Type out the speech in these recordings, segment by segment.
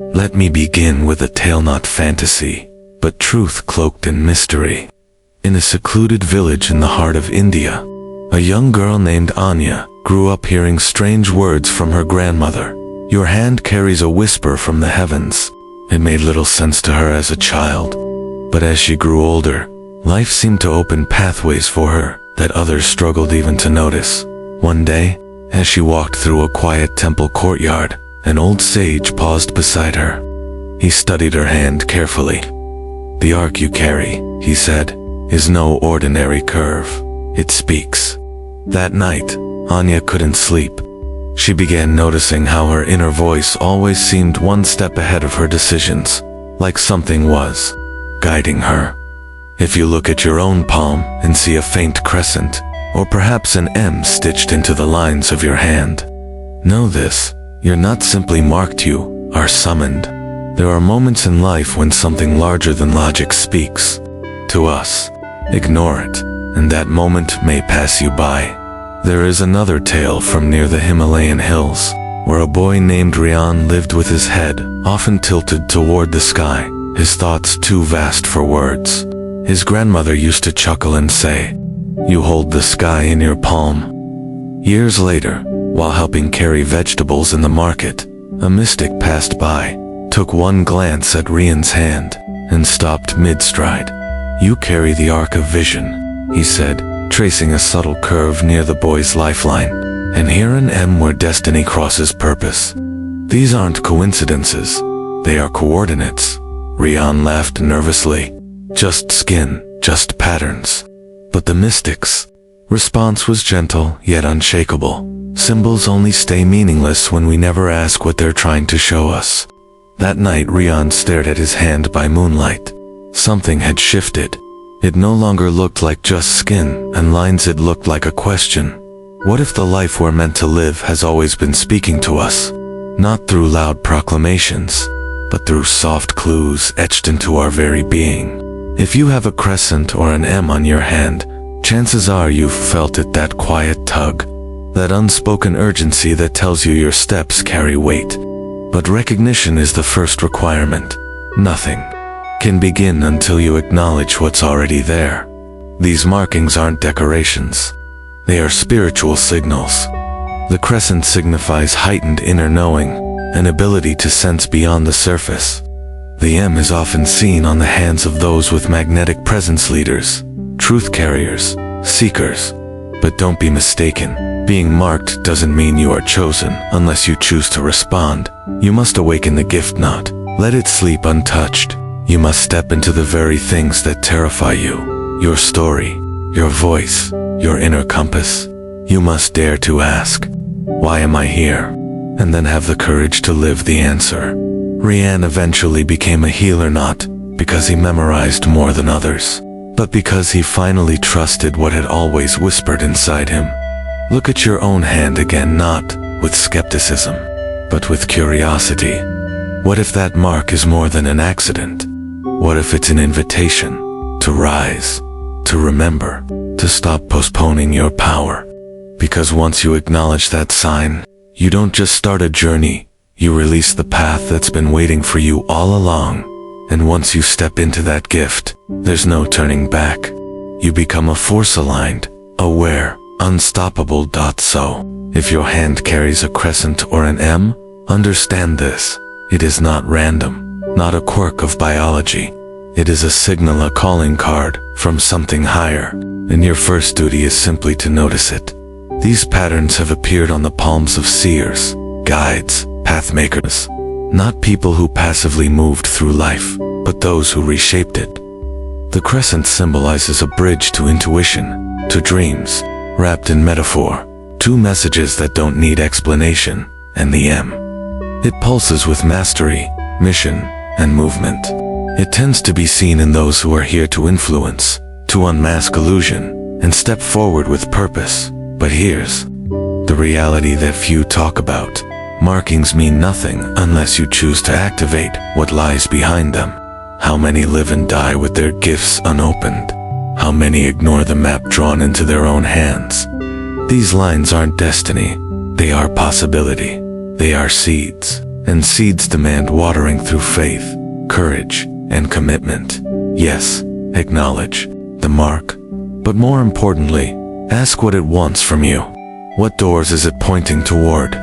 Let me begin with a tale not fantasy, but truth cloaked in mystery. In a secluded village in the heart of India, a young girl named Anya grew up hearing strange words from her grandmother. Your hand carries a whisper from the heavens. It made little sense to her as a child, but as she grew older, life seemed to open pathways for her that others struggled even to notice. One day, as she walked through a quiet temple courtyard, an old sage paused beside her. He studied her hand carefully. "The arc you carry," he said, "is no ordinary curve. It speaks." That night, Anya couldn't sleep. She began noticing how her inner voice always seemed one step ahead of her decisions, like something was guiding her. If you look at your own palm and see a faint crescent, or perhaps an M stitched into the lines of your hand, know this: you're not simply marked, you are summoned. There are moments in life when something larger than logic speaks to us. Ignore it, and that moment may pass you by. There is another tale from near the Himalayan hills, where a boy named Rian lived with his head often tilted toward the sky, his thoughts too vast for words. His grandmother used to chuckle and say, "You hold the sky in your palm." Years later, while helping carry vegetables in the market, a mystic passed by, took one glance at Rian's hand, and stopped mid-stride. "You carry the arc of vision," he said, tracing a subtle curve near the boy's lifeline. "And here an M where destiny crosses purpose. These aren't coincidences, they are coordinates." Rian laughed nervously. "Just skin, just patterns." But the mystic's response was gentle yet unshakable. "Symbols only stay meaningless when we never ask what they're trying to show us." That night Rian stared at his hand by moonlight. Something had shifted. It no longer looked like just skin and lines, it looked like a question. What if the life we're meant to live has always been speaking to us? Not through loud proclamations, but through soft clues etched into our very being. If you have a crescent or an M on your hand, chances are you've felt it, that quiet tug, that unspoken urgency that tells you your steps carry weight. But recognition is the first requirement. Nothing can begin until you acknowledge what's already there. These markings aren't decorations. They are spiritual signals. The crescent signifies heightened inner knowing, an ability to sense beyond the surface. The M is often seen on the hands of those with magnetic presence, leaders, truth carriers, seekers. But don't be mistaken. Being marked doesn't mean you are chosen unless you choose to respond. You must awaken the gift, not let it sleep untouched. You must step into the very things that terrify you. Your story, your voice, your inner compass. You must dare to ask, "Why am I here?" And then have the courage to live the answer. Rian eventually became a healer, not because he memorized more than others, but because he finally trusted what had always whispered inside him. Look at your own hand again, not with skepticism, but with curiosity. What if that mark is more than an accident? What if it's an invitation to rise, to remember, to stop postponing your power? Because once you acknowledge that sign, you don't just start a journey, you release the path that's been waiting for you all along. And once you step into that gift, there's no turning back. You become a force-aligned, aware, unstoppable. So, if your hand carries a crescent or an M, understand this: it is not random. Not a quirk of biology. It is a signal, a calling card from something higher, and your first duty is simply to notice it. These patterns have appeared on the palms of seers, guides, pathmakers, not people who passively moved through life, but those who reshaped it. The crescent symbolizes a bridge to intuition, to dreams, wrapped in metaphor, two messages that don't need explanation, and the M. It pulses with mastery, mission, and movement. It tends to be seen in those who are here to influence, to unmask illusion, and step forward with purpose. But here's the reality that few talk about. Markings mean nothing unless you choose to activate what lies behind them. How many live and die with their gifts unopened? How many ignore the map drawn into their own hands? These lines aren't destiny, they are possibility. They are seeds. and seeds demand watering through faith, courage, and commitment. Yes, acknowledge the mark, but more importantly, ask what it wants from you. What doors is it pointing toward?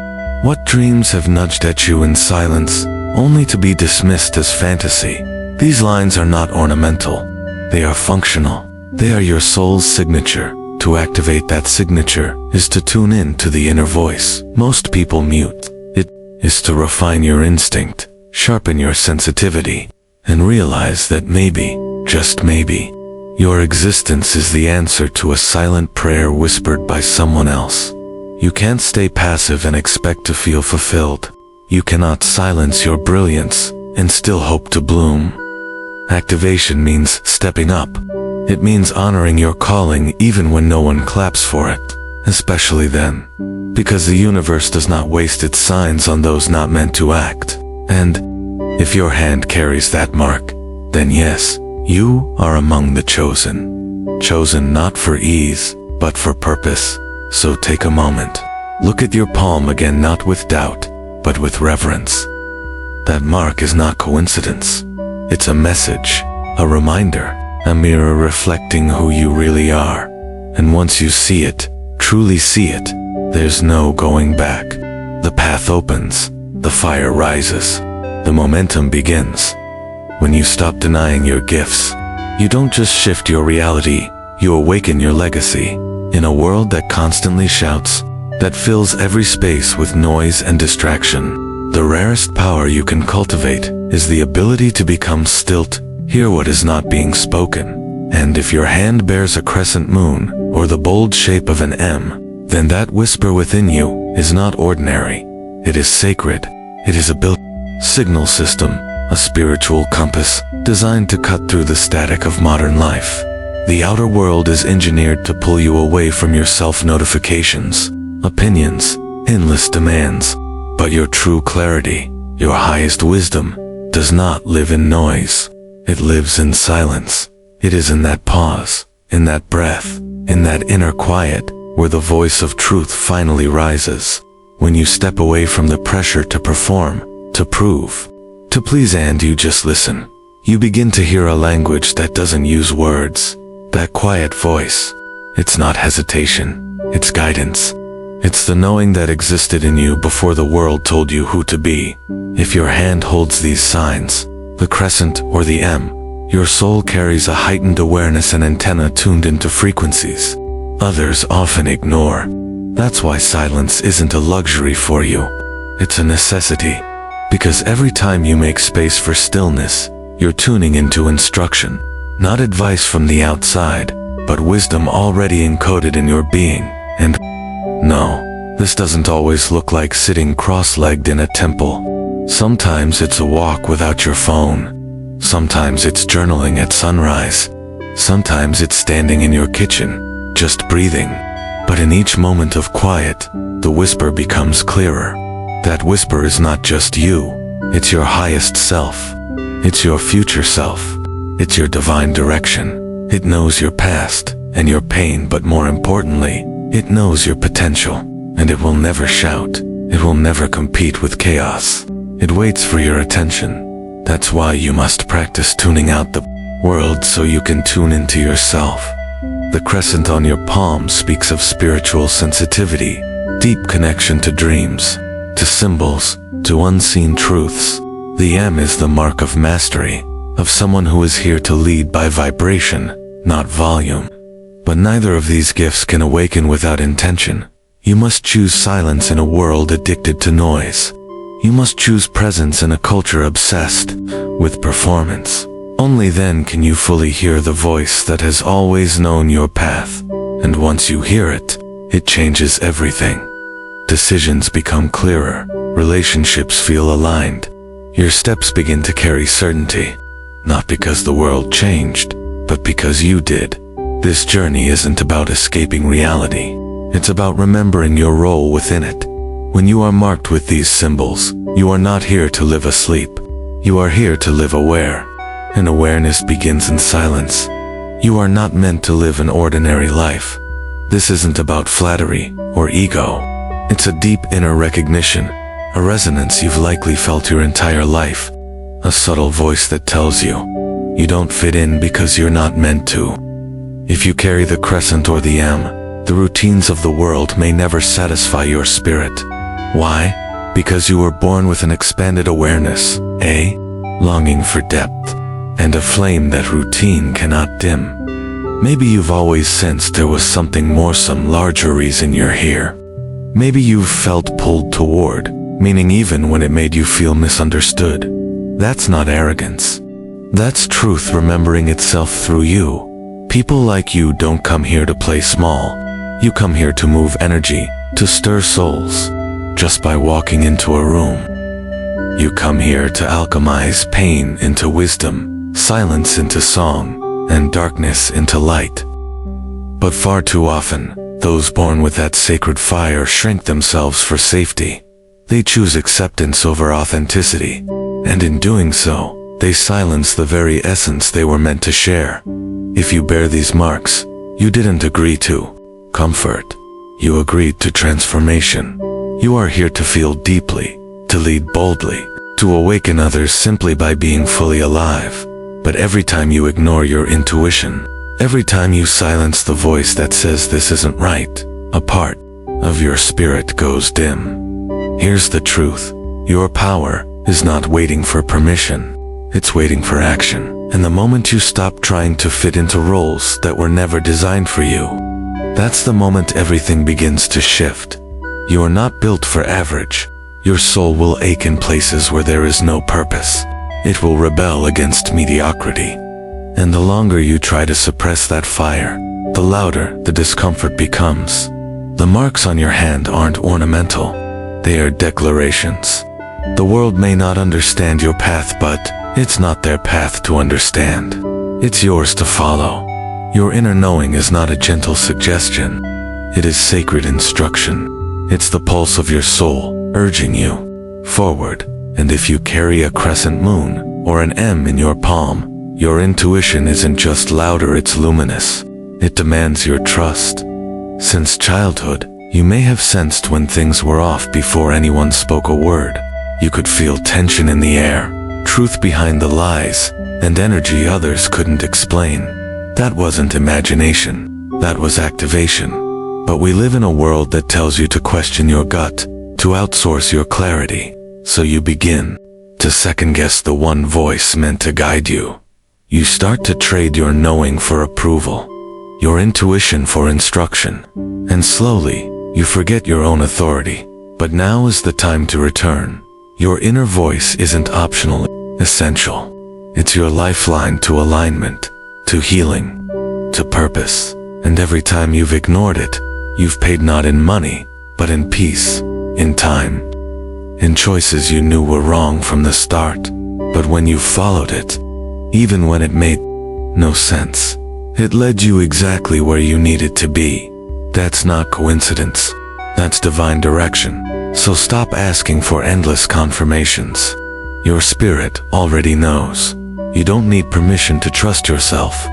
What dreams have nudged at you in silence, only to be dismissed as fantasy? These lines are not ornamental. They are functional. They are your soul's signature. To activate that signature is to tune in to the inner voice most people mute. It is to refine your instinct, sharpen your sensitivity, and realize that maybe, just maybe, your existence is the answer to a silent prayer whispered by someone else. You can't stay passive and expect to feel fulfilled. You cannot silence your brilliance and still hope to bloom. Activation means stepping up. It means honoring your calling even when no one claps for it, especially then, because the universe does not waste its signs on those not meant to act. And if your hand carries that mark, then yes, you are among the chosen. Chosen not for ease, but for purpose. So take a moment. Look at your palm again, not with doubt, but with reverence. That mark is not coincidence. It's a message, a reminder, a mirror reflecting who you really are. And once you see it, truly see it, there's no going back. The path opens, the fire rises, the momentum begins. When you stop denying your gifts, you don't just shift your reality, you awaken your legacy. In a world that constantly shouts, that fills every space with noise and distraction, the rarest power you can cultivate is the ability to become still, hear what is not being spoken. And if your hand bears a crescent moon, or the bold shape of an M, then that whisper within you is not ordinary. It is sacred. It is a built signal system, a spiritual compass, designed to cut through the static of modern life. The outer world is engineered to pull you away from your self-notifications, opinions, endless demands. But your true clarity, your highest wisdom, does not live in noise. It lives in silence. It is in that pause, in that breath, in that inner quiet, where the voice of truth finally rises. When you step away from the pressure to perform, to prove, to please, and you just listen, you begin to hear a language that doesn't use words. That quiet voice. It's not hesitation. It's guidance. It's the knowing that existed in you before the world told you who to be. If your hand holds these signs, the crescent or the M, your soul carries a heightened awareness and antenna tuned into frequencies others often ignore. That's why silence isn't a luxury for you. It's a necessity. Because every time you make space for stillness, you're tuning into instruction. Not advice from the outside, but wisdom already encoded in your being. And no, this doesn't always look like sitting cross-legged in a temple. Sometimes it's a walk without your phone. Sometimes it's journaling at sunrise. Sometimes it's standing in your kitchen, just breathing. But in each moment of quiet, the whisper becomes clearer. That whisper is not just you. It's your highest self. It's your future self. It's your divine direction. It knows your past and your pain, but more importantly, it knows your potential. And it will never shout. It will never compete with chaos. It waits for your attention. That's why you must practice tuning out the world so you can tune into yourself. The crescent on your palm speaks of spiritual sensitivity, deep connection to dreams, to symbols, to unseen truths. The M is the mark of mastery, of someone who is here to lead by vibration, not volume. But neither of these gifts can awaken without intention. You must choose silence in a world addicted to noise. You must choose presence in a culture obsessed with performance. Only then can you fully hear the voice that has always known your path. And once you hear it, it changes everything. Decisions become clearer, relationships feel aligned. Your steps begin to carry certainty. Not because the world changed, but because you did. This journey isn't about escaping reality. It's about remembering your role within it. When you are marked with these symbols, you are not here to live asleep. You are here to live aware. And awareness begins in silence. You are not meant to live an ordinary life. This isn't about flattery or ego. It's a deep inner recognition a resonance you've likely felt your entire life, a subtle voice that tells you, you don't fit in because you're not meant to. If you carry the Crescent or the M, the routines of the world may never satisfy your spirit. Why? Because you were born with an expanded awareness, a longing for depth, and a flame that routine cannot dim. Maybe you've always sensed there was something more, some larger reason you're here. Maybe you've felt pulled toward, meaning even when it made you feel misunderstood. That's not arrogance. That's truth remembering itself through you. People like you don't come here to play small. You come here to move energy, to stir souls. Just by walking into a room. You come here to alchemize pain into wisdom, silence into song, and darkness into light. But far too often, those born with that sacred fire shrink themselves for safety. They choose acceptance over authenticity, and in doing so, they silence the very essence they were meant to share. If you bear these marks, you didn't agree to comfort. You agreed to transformation. You are here to feel deeply, to lead boldly, to awaken others simply by being fully alive. But every time you ignore your intuition, every time you silence the voice that says this isn't right, a part of your spirit goes dim. Here's the truth. Your power is not waiting for permission. It's waiting for action. And the moment you stop trying to fit into roles that were never designed for you, that's the moment everything begins to shift. You are not built for average. Your soul will ache in places where there is no purpose. It will rebel against mediocrity. And the longer you try to suppress that fire, the louder the discomfort becomes. The marks on your hand aren't ornamental. They are declarations. The world may not understand your path, but it's not their path to understand. It's yours to follow. Your inner knowing is not a gentle suggestion. It is sacred instruction. It's the pulse of your soul, urging you forward. And if you carry a crescent moon or an M in your palm, your intuition isn't just louder, it's luminous. It demands your trust. Since childhood, you may have sensed when things were off before anyone spoke a word. You could feel tension in the air, truth behind the lies, and energy others couldn't explain. That wasn't imagination. That was activation. But we live in a world that tells you to question your gut, to outsource your clarity. So you begin to second-guess the one voice meant to guide you. You start to trade your knowing for approval, your intuition for instruction, and slowly, you forget your own authority. But now is the time to return. Your inner voice isn't optional, essential. It's your lifeline to alignment, to healing, to purpose. And every time you've ignored it, you've paid not in money, but in peace, in time, in choices you knew were wrong from the start. But when you followed it, even when it made no sense, it led you exactly where you needed to be. That's not coincidence. That's divine direction. So stop asking for endless confirmations. Your spirit already knows. You don't need permission to trust yourself.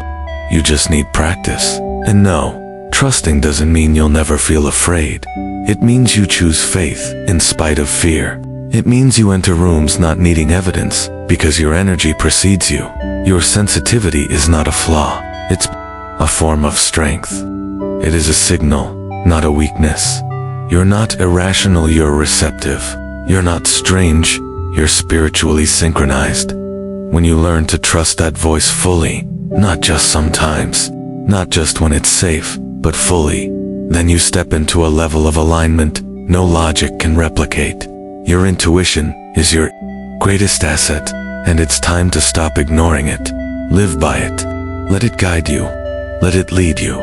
You just need practice. And no, trusting doesn't mean you'll never feel afraid. It means you choose faith in spite of fear. It means you enter rooms not needing evidence because your energy precedes you. Your sensitivity is not a flaw. It's a form of strength. It is a signal, not a weakness. You're not irrational, you're receptive. You're not strange, you're spiritually synchronized. When you learn to trust that voice fully, not just sometimes, not just when it's safe, but fully, then you step into a level of alignment no logic can replicate. Your intuition is your greatest asset, and it's time to stop ignoring it. Live by it. Let it guide you. Let it lead you.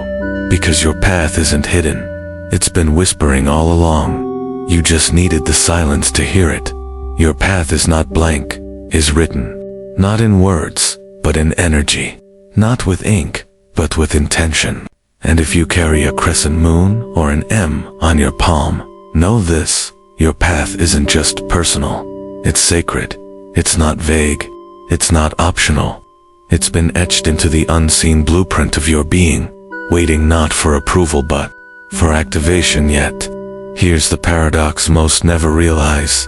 Because your path isn't hidden. It's been whispering all along. You just needed the silence to hear it. Your path is not blank, is written. Not in words, but in energy. Not with ink, but with intention. And if you carry a crescent moon or an M on your palm, know this, your path isn't just personal. It's sacred. It's not vague. It's not optional. It's been etched into the unseen blueprint of your being, waiting not for approval but for activation. Yet, here's the paradox most never realize.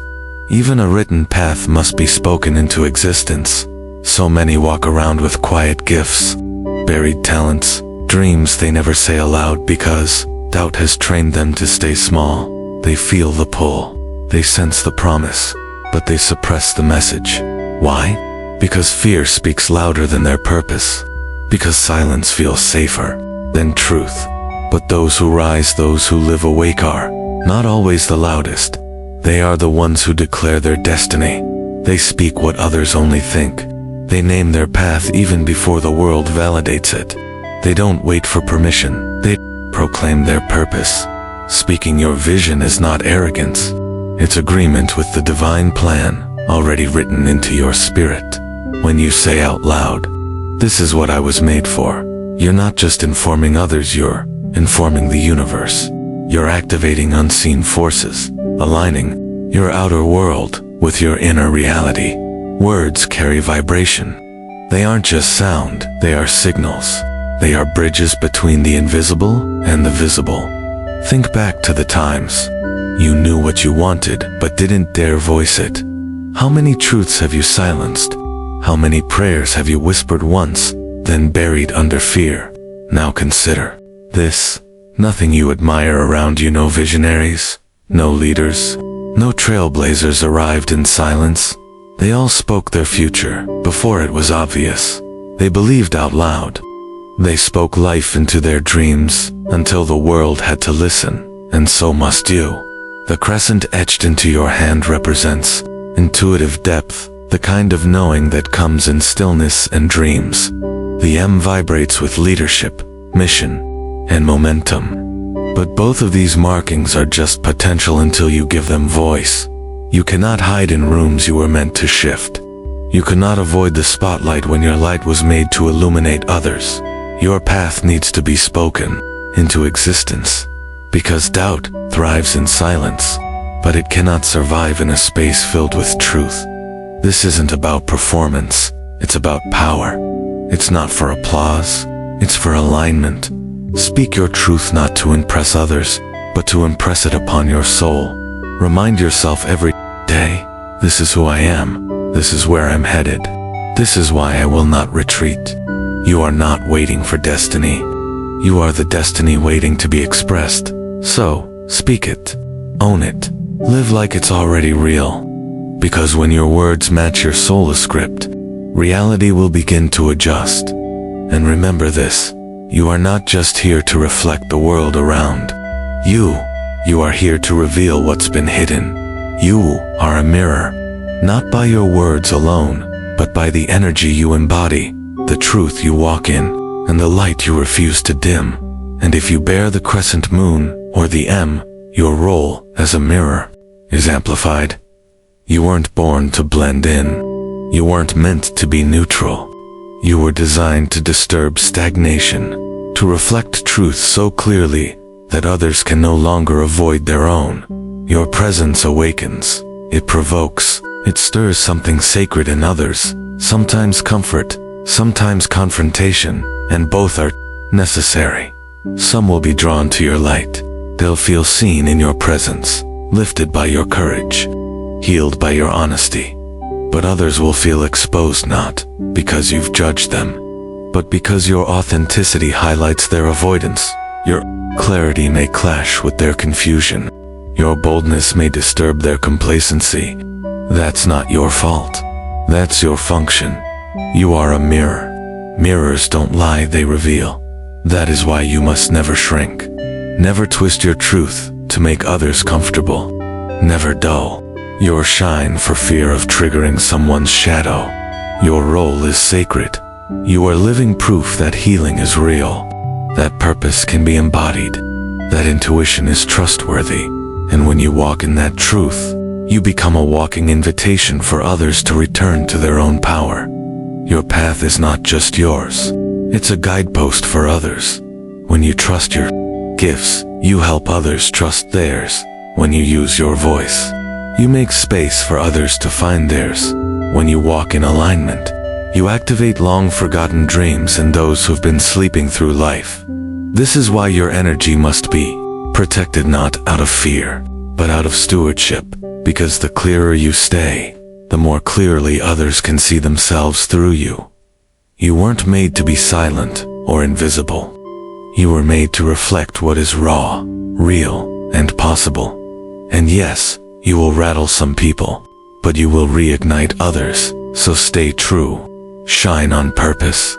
Even a written path must be spoken into existence. So many walk around with quiet gifts, buried talents, dreams they never say aloud because doubt has trained them to stay small. They feel the pull, they sense the promise, but they suppress the message. Why? Because fear speaks louder than their purpose. Because silence feels safer than truth. But those who rise, those who live awake are not always the loudest. They are the ones who declare their destiny. They speak what others only think. They name their path even before the world validates it. They don't wait for permission. They proclaim their purpose. Speaking your vision is not arrogance. It's agreement with the divine plan already written into your spirit. When you say out loud, "This is what I was made for," you're not just informing others, you're informing the universe. You're activating unseen forces, aligning your outer world with your inner reality. Words carry vibration. They aren't just sound, they are signals. They are bridges between the invisible and the visible. Think back to the times you knew what you wanted but didn't dare voice it. How many truths have you silenced? How many prayers have you whispered once, then buried under fear? Now consider this. Nothing you admire around you, no visionaries, no leaders, no trailblazers arrived in silence. They all spoke their future before it was obvious. They believed out loud. They spoke life into their dreams until the world had to listen, and so must you. The crescent etched into your hand represents intuitive depth, the kind of knowing that comes in stillness and dreams. The M vibrates with leadership, mission, and momentum. But both of these markings are just potential until you give them voice. You cannot hide in rooms you were meant to shift. You cannot avoid the spotlight when your light was made to illuminate others. Your path needs to be spoken into existence, because doubt thrives in silence, but it cannot survive in a space filled with truth. This isn't about performance, it's about power. It's not for applause, it's for alignment. Speak your truth not to impress others, but to impress it upon your soul. Remind yourself every day, this is who I am, this is where I'm headed, this is why I will not retreat. You are not waiting for destiny. You are the destiny waiting to be expressed. So, speak it, own it, live like it's already real. Because when your words match your soul script, reality will begin to adjust. And remember this, you are not just here to reflect the world around. You are here to reveal what's been hidden. You are a mirror, not by your words alone, but by the energy you embody, the truth you walk in, and the light you refuse to dim. And if you bear the crescent moon, or the M, your role as a mirror is amplified. You weren't born to blend in. You weren't meant to be neutral. You were designed to disturb stagnation, to reflect truth so clearly that others can no longer avoid their own. Your presence awakens, it provokes, it stirs something sacred in others, sometimes comfort, sometimes confrontation, and both are necessary. Some will be drawn to your light. They'll feel seen in your presence, lifted by your courage, healed by your honesty. But others will feel exposed not because you've judged them, but because your authenticity highlights their avoidance. Your clarity may clash with their confusion. Your boldness may disturb their complacency. That's not your fault. That's your function. You are a mirror. Mirrors don't lie, they reveal. That is why you must never shrink. Never twist your truth to make others comfortable. Never dull your shine for fear of triggering someone's shadow. Your role is sacred. You are living proof that healing is real, that purpose can be embodied, that intuition is trustworthy. And when you walk in that truth, you become a walking invitation for others to return to their own power. Your path is not just yours, it's a guidepost for others. When you trust your gifts, you help others trust theirs. When you use your voice, you make space for others to find theirs. When you walk in alignment, you activate long-forgotten dreams in those who've been sleeping through life. This is why your energy must be protected not out of fear, but out of stewardship. Because the clearer you stay, the more clearly others can see themselves through you. You weren't made to be silent or invisible. You were made to reflect what is raw, real, and possible. And yes, you will rattle some people, but you will reignite others, so stay true. Shine on purpose.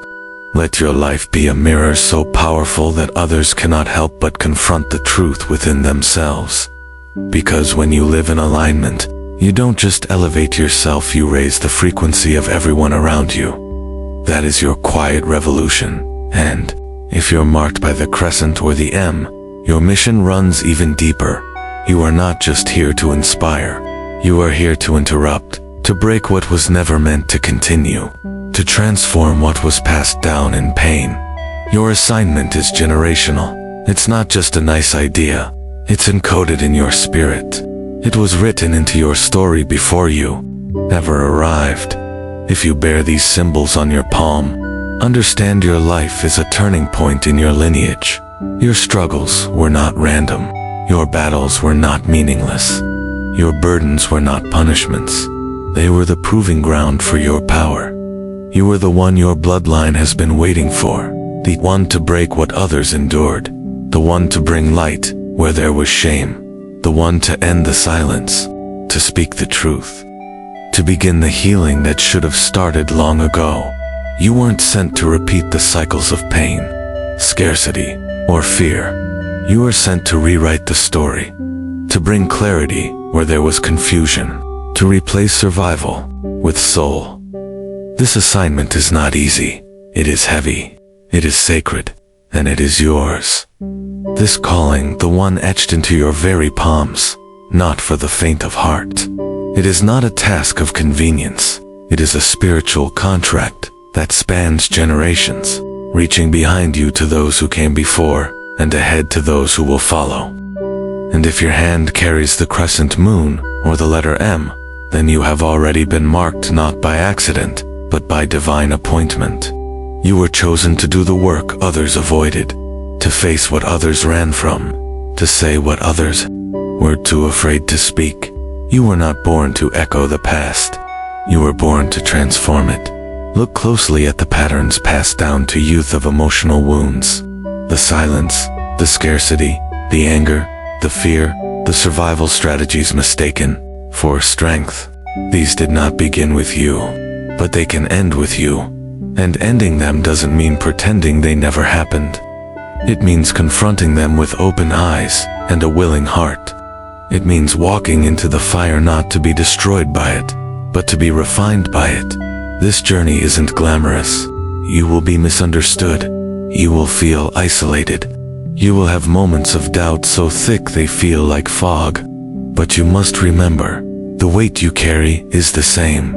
Let your life be a mirror so powerful that others cannot help but confront the truth within themselves. Because when you live in alignment, you don't just elevate yourself, you raise the frequency of everyone around you. That is your quiet revolution, and if you're marked by the Crescent or the M, your mission runs even deeper. You are not just here to inspire. You are here to interrupt, to break what was never meant to continue, to transform what was passed down in pain. Your assignment is generational. It's not just a nice idea. It's encoded in your spirit. It was written into your story before you ever arrived. If you bear these symbols on your palm, understand your life is a turning point in your lineage. Your struggles were not random. Your battles were not meaningless. Your burdens were not punishments. They were the proving ground for your power. You were the one your bloodline has been waiting for, the one to break what others endured, the one to bring light where there was shame, the one to end the silence, to speak the truth, to begin the healing that should have started long ago. You weren't sent to repeat the cycles of pain, scarcity, or fear. You were sent to rewrite the story, to bring clarity where there was confusion, to replace survival with soul. This assignment is not easy. It is heavy. It is sacred. And it is yours. This calling, the one etched into your very palms, not for the faint of heart. It is not a task of convenience. It is a spiritual contract that spans generations, reaching behind you to those who came before, and ahead to those who will follow. And if your hand carries the crescent moon, or the letter M, then you have already been marked not by accident, but by divine appointment. You were chosen to do the work others avoided, to face what others ran from, to say what others were too afraid to speak. You were not born to echo the past. You were born to transform it. Look closely at the patterns passed down to youth of emotional wounds. The silence, the scarcity, the anger, the fear, the survival strategies mistaken for strength. These did not begin with you, but they can end with you. And ending them doesn't mean pretending they never happened. It means confronting them with open eyes and a willing heart. It means walking into the fire not to be destroyed by it, but to be refined by it. This journey isn't glamorous. You will be misunderstood. You will feel isolated. You will have moments of doubt so thick they feel like fog. But you must remember, the weight you carry is the same.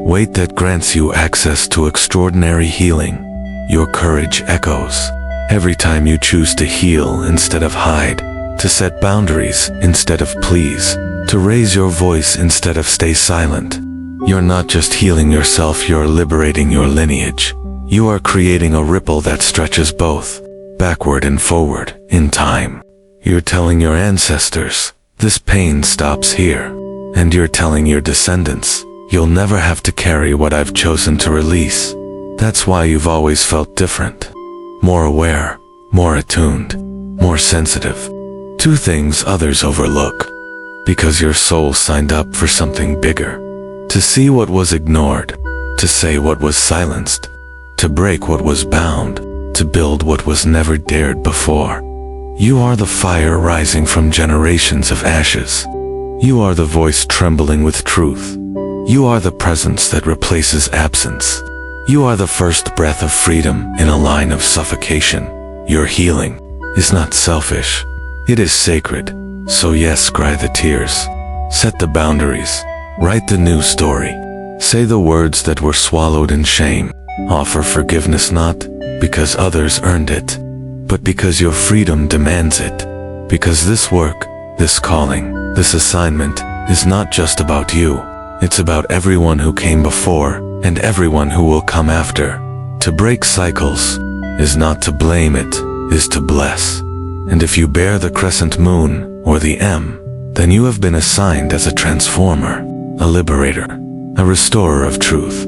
Weight that grants you access to extraordinary healing. Your courage echoes every time you choose to heal instead of hide, to set boundaries instead of please, to raise your voice instead of stay silent. You're not just healing yourself, you're liberating your lineage. You are creating a ripple that stretches both backward and forward in time. You're telling your ancestors, this pain stops here. And you're telling your descendants, you'll never have to carry what I've chosen to release. That's why you've always felt different. More aware, more attuned, more sensitive. Two things others overlook. Because your soul signed up for something bigger. To see what was ignored. To say what was silenced. To break what was bound. To build what was never dared before. You are the fire rising from generations of ashes. You are the voice trembling with truth. You are the presence that replaces absence. You are the first breath of freedom in a line of suffocation. Your healing is not selfish. It is sacred. So yes, cry the tears. Set the boundaries. Write the new story. Say the words that were swallowed in shame. Offer forgiveness not because others earned it, but because your freedom demands it. Because this work, this calling, this assignment is not just about you. It's about everyone who came before and everyone who will come after. To break cycles is not to blame, it is to bless. And if you bear the crescent moon or the M, then you have been assigned as a transformer, a liberator, a restorer of truth.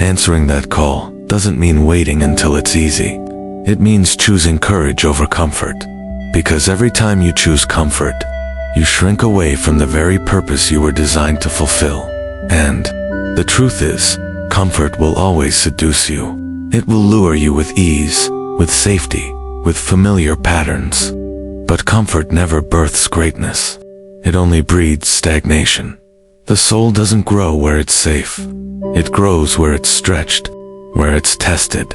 Answering that call doesn't mean waiting until it's easy. It means choosing courage over comfort. Because every time you choose comfort, you shrink away from the very purpose you were designed to fulfill. And the truth is, comfort will always seduce you. It will lure you with ease, with safety, with familiar patterns. But comfort never births greatness. It only breeds stagnation. The soul doesn't grow where it's safe. It grows where it's stretched, where it's tested,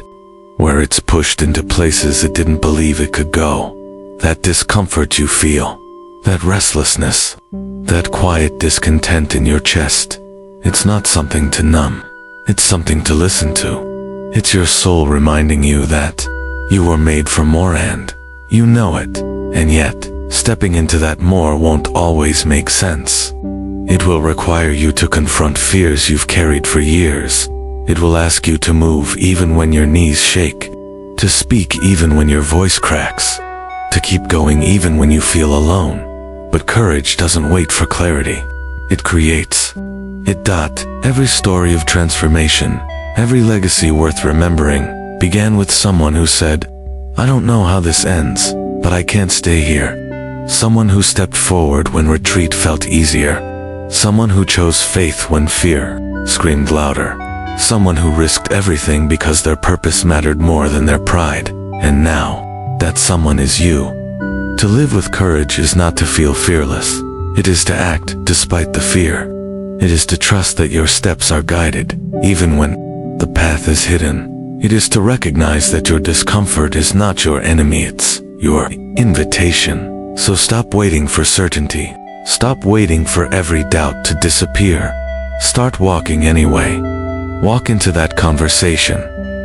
where it's pushed into places it didn't believe it could go. That discomfort you feel, that restlessness, that quiet discontent in your chest, it's not something to numb. It's something to listen to. It's your soul reminding you that you were made for more, and you know it. And yet, stepping into that more won't always make sense. It will require you to confront fears you've carried for years. It will ask you to move even when your knees shake, to speak even when your voice cracks, to keep going even when you feel alone. But courage doesn't wait for clarity. It creates. Every story of transformation, every legacy worth remembering, began with someone who said, "I don't know how this ends, but I can't stay here." Someone who stepped forward when retreat felt easier. Someone who chose faith when fear screamed louder. Someone who risked everything because their purpose mattered more than their pride. And now, that someone is you. To live with courage is not to feel fearless. It is to act despite the fear. It is to trust that your steps are guided, even when the path is hidden. It is to recognize that your discomfort is not your enemy, it's your invitation. So stop waiting for certainty. Stop waiting for every doubt to disappear. Start walking anyway. Walk into that conversation.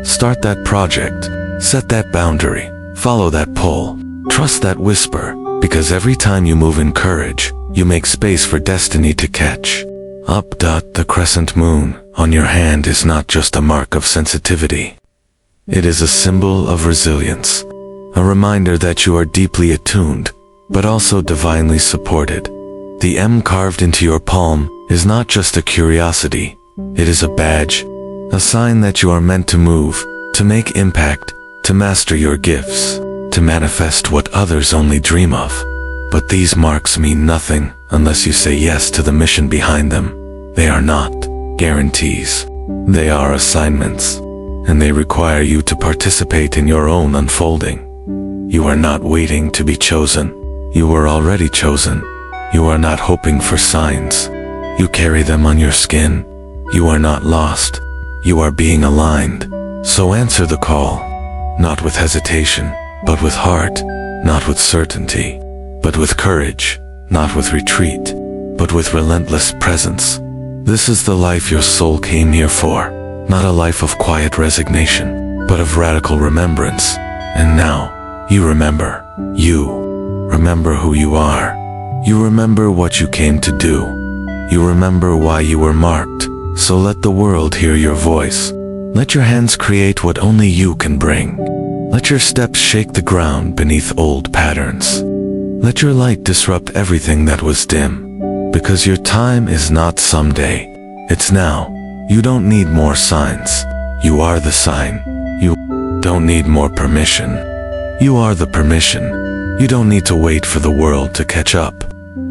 Start that project. Set that boundary. Follow that pull. Trust that whisper, because every time you move in courage, you make space for destiny to catch. The crescent moon on your hand is not just a mark of sensitivity. It is a symbol of resilience, a reminder that you are deeply attuned, but also divinely supported. The M carved into your palm is not just a curiosity, it is a badge, a sign that you are meant to move, to make impact, to master your gifts, to manifest what others only dream of. But these marks mean nothing unless you say yes to the mission behind them. They are not guarantees. They are assignments, and they require you to participate in your own unfolding. You are not waiting to be chosen. You were already chosen. You are not hoping for signs. You carry them on your skin. You are not lost. You are being aligned. So answer the call, not with hesitation, but with heart, not with certainty, but with courage, not with retreat, but with relentless presence. This is the life your soul came here for, not a life of quiet resignation, but of radical remembrance. And now, you remember. You remember who you are. You remember what you came to do. You remember why you were marked. So let the world hear your voice. Let your hands create what only you can bring. Let your steps shake the ground beneath old patterns. Let your light disrupt everything that was dim. Because your time is not someday. It's now. You don't need more signs. You are the sign. You don't need more permission. You are the permission. You don't need to wait for the world to catch up.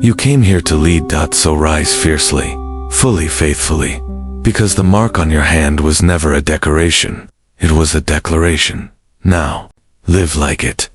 You came here to lead. So rise fiercely, fully, faithfully. Because the mark on your hand was never a decoration. It was a declaration. Now, live like it.